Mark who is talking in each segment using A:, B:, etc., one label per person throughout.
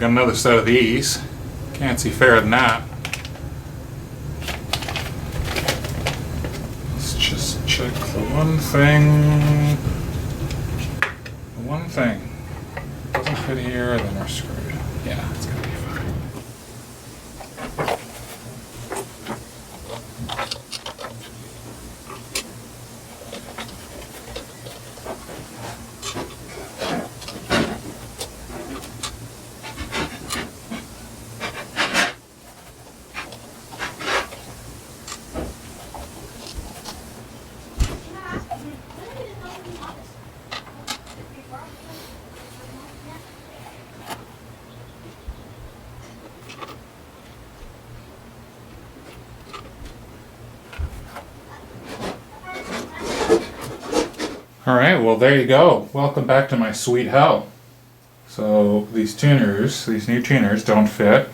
A: got another set of these. Can't see fairer than that. Let's just check the one thing. The one thing. Doesn't fit here, then we're screwed. Yeah, it's gonna be fine. Alright, well there you go. Welcome back to my sweet hell. So these new tuners don't fit,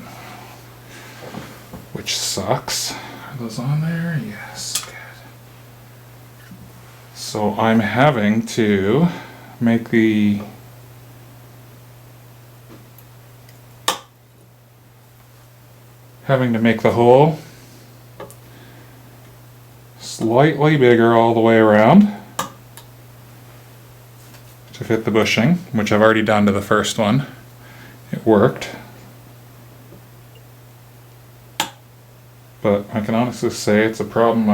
A: which sucks. Are those on there? Yes, good. So I'm having to make the hole slightly bigger all the way around to fit the bushing, which I've already done to the first one. It worked. But I can honestly say it's a problem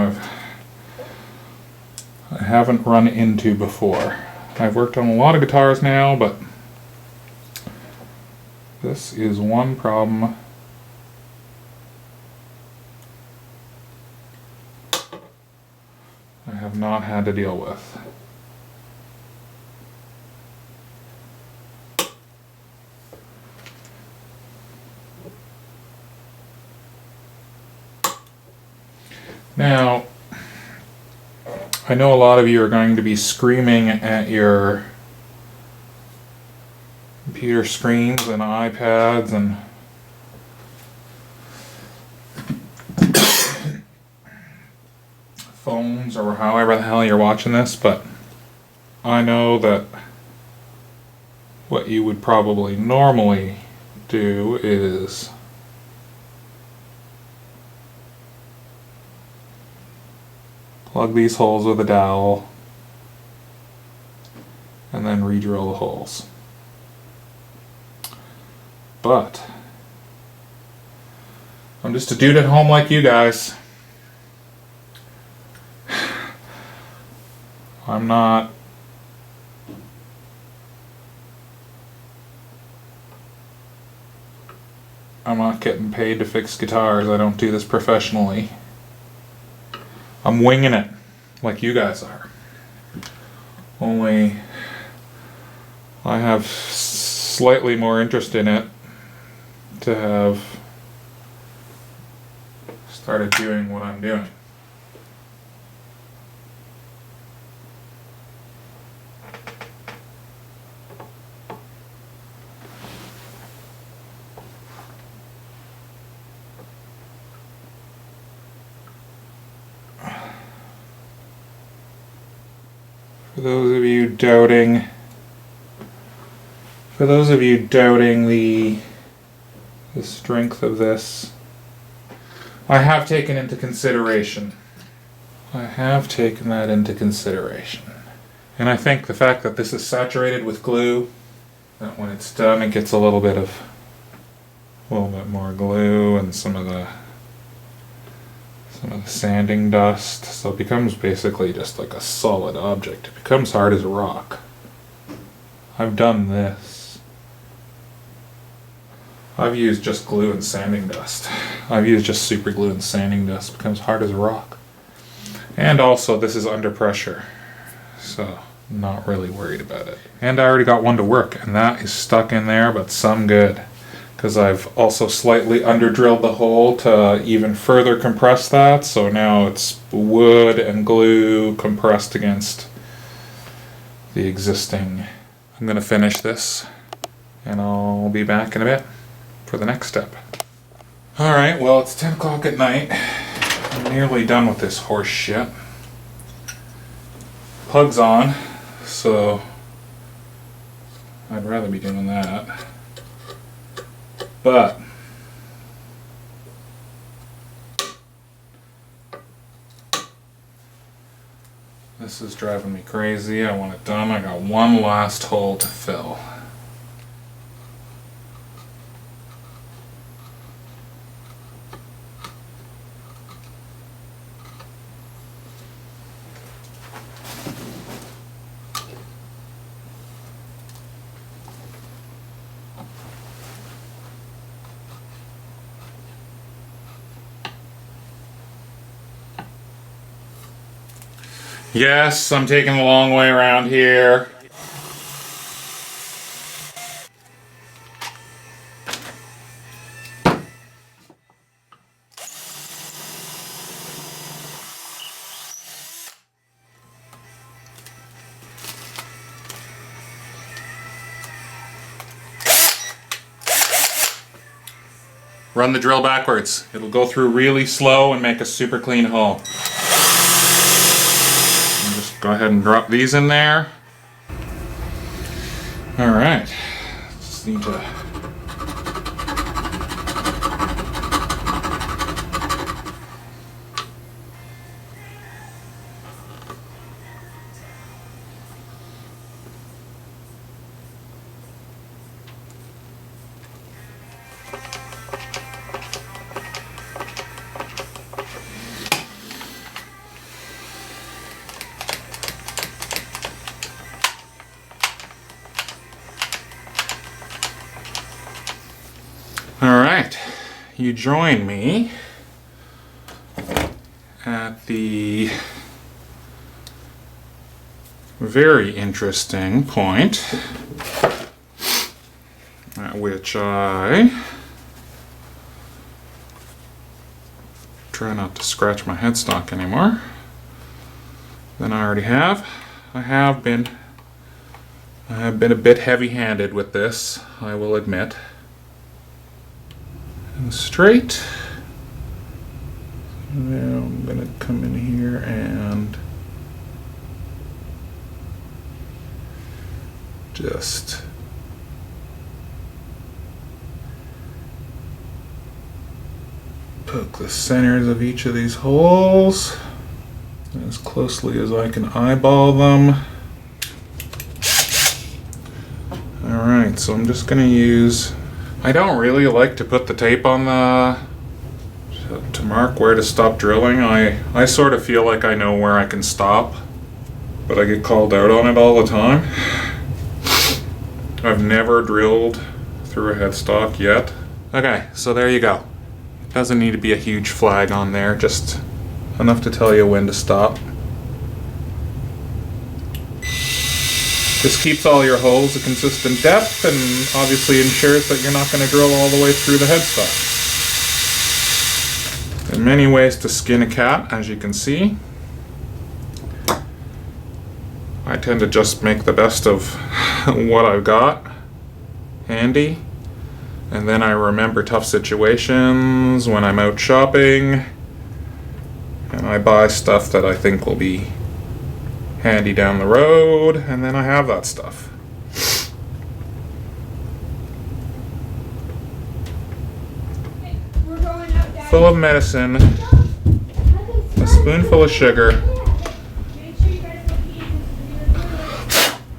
A: I haven't run into before. I've worked on a lot of guitars now, but this is one problem I have not had to deal with. Now, I know a lot of you are going to be screaming at your computer screens and iPads and phones or however the hell you're watching this, but I know that what you would probably normally do is plug these holes with a dowel and then re-drill the holes. But I'm just a dude at home like you guys. I'm not getting paid to fix guitars. I don't do this professionally. I'm winging it, like you guys are. Only I have slightly more interest in it to have started doing what I'm doing. For those of you doubting the strength of this, I have taken into consideration. I have taken that into consideration. And I think the fact that this is saturated with glue, that when it's done it gets a little bit more glue and some of the sanding dust, so it becomes basically just like a solid object. It becomes hard as a rock. I've done this. I've used just glue and sanding dust. I've used just super glue and sanding dust. It becomes hard as a rock. And also this is under pressure, so I'm not really worried about it. And I already got one to work, and that is stuck in there, but some good. Because I've also slightly under-drilled the hole to even further compress that, so now it's wood and glue compressed against the existing. I'm going to finish this, and I'll be back in a bit for the next step. Alright, well it's 10 o'clock at night. I'm nearly done with this horse shit. Plug's on, so I'd rather be doing that. But this is driving me crazy. I want it done. I got one last hole to fill. Yes, I'm taking the long way around here. Run the drill backwards. It'll go through really slow and make a super clean hole. Just go ahead and drop these in there. Alright. Just need to... Alright, you join me at the very interesting point at which I try not to scratch my headstock anymore than I already have. I have been a bit heavy-handed with this, I will admit. And straight. Now I'm going to come in here and just poke the centers of each of these holes as closely as I can eyeball them. Alright, so I'm just going to use... I don't really like to put the tape on the... to mark where to stop drilling. I sort of feel like I know where I can stop, but I get called out on it all the time. I've never drilled through a headstock yet. Okay, so there you go. Doesn't need to be a huge flag on there, just enough to tell you when to stop. This keeps all your holes a consistent depth and obviously ensures that you're not going to drill all the way through the headstock. There are many ways to skin a cat, as you can see. I tend to just make the best of what I've got handy, and then I remember tough situations when I'm out shopping, and I buy stuff that I think will be handy down the road, and then I have that stuff. Full of medicine, a spoonful of sugar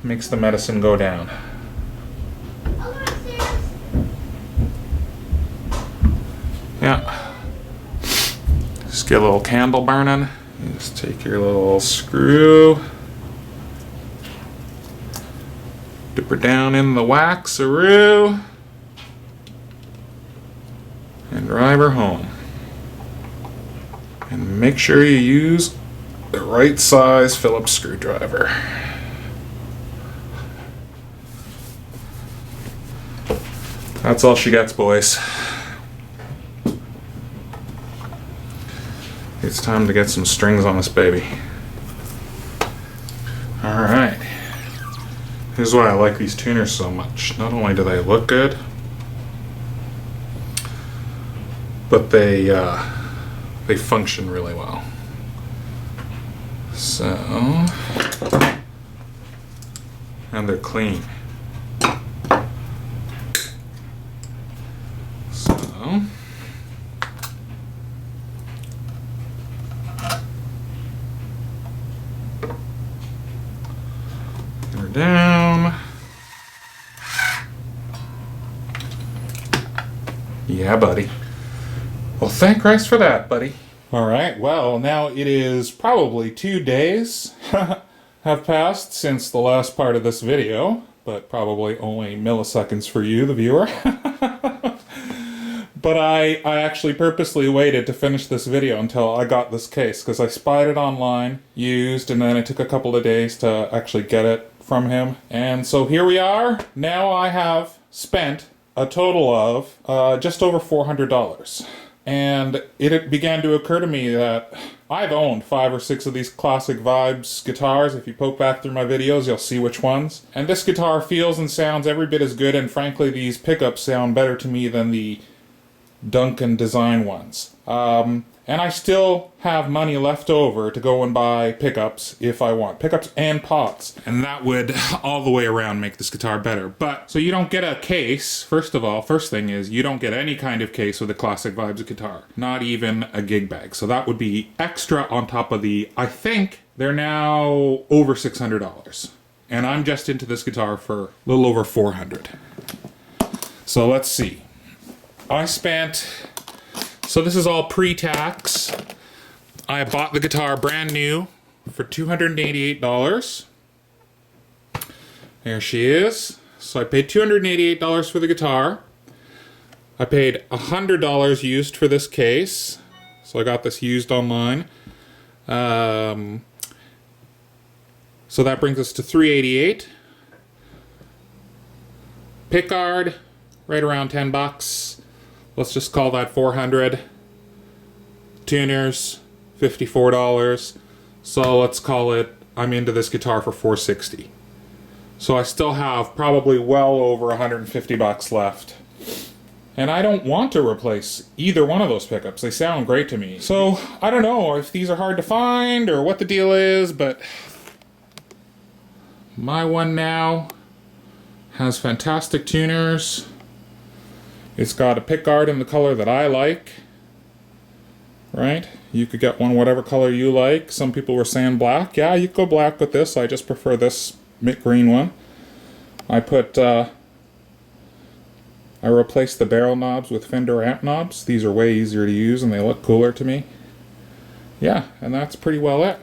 A: makes the medicine go down. Yeah. Just get a little candle burning. You just take your little screw, dip her down in the waxaroo, and drive her home. And make sure you use the right size Phillips screwdriver. That's all she gets, boys. It's time to get some strings on this baby. Alright. Here's why I like these tuners so much. Not only do they look good, but they function really well. So, and they're clean. down. Yeah, buddy. Well, thank Christ for that, buddy. All right, well, now it is probably 2 days have passed since the last part of this video, but probably only milliseconds for you, the viewer. But I actually purposely waited to finish this video until I got this case, because I spied it online, used, and then it took a couple of days to actually get it from him. And so here we are. Now I have spent a total of just over $400. And it began to occur to me that I've owned 5 or 6 of these classic Vibes guitars. If you poke back through my videos, you'll see which ones. And this guitar feels and sounds every bit as good, and frankly, these pickups sound better to me than the Duncan design ones. And I still have money left over to go and buy pickups if I want. Pickups and pots. And that would all the way around make this guitar better. But, so you don't get a case, first of all, first thing is, you don't get any kind of case with a classic Vibes guitar. Not even a gig bag. So that would be extra on top of the, I think, they're now over $600. And I'm just into this guitar for a little over $400. So let's see. I spent... So this is all pre-tax. I bought the guitar brand new for $288. There she is. So I paid $288 for the guitar. I paid $100 used for this case. So I got this used online. So that brings us to $388. Pickguard, right around $10. Let's just call that $400. Tuners, $54. So let's call it, I'm into this guitar for $460. So I still have probably well over $150 left. And I don't want to replace either one of those pickups. They sound great to me. So I don't know if these are hard to find or what the deal is, but my one now has fantastic tuners. It's got a pickguard in the color that I like, right? You could get one whatever color you like. Some people were saying black. Yeah, you could go black with this. I just prefer this mint green one. I replaced the barrel knobs with Fender amp knobs. These are way easier to use and they look cooler to me. Yeah, and that's pretty well it.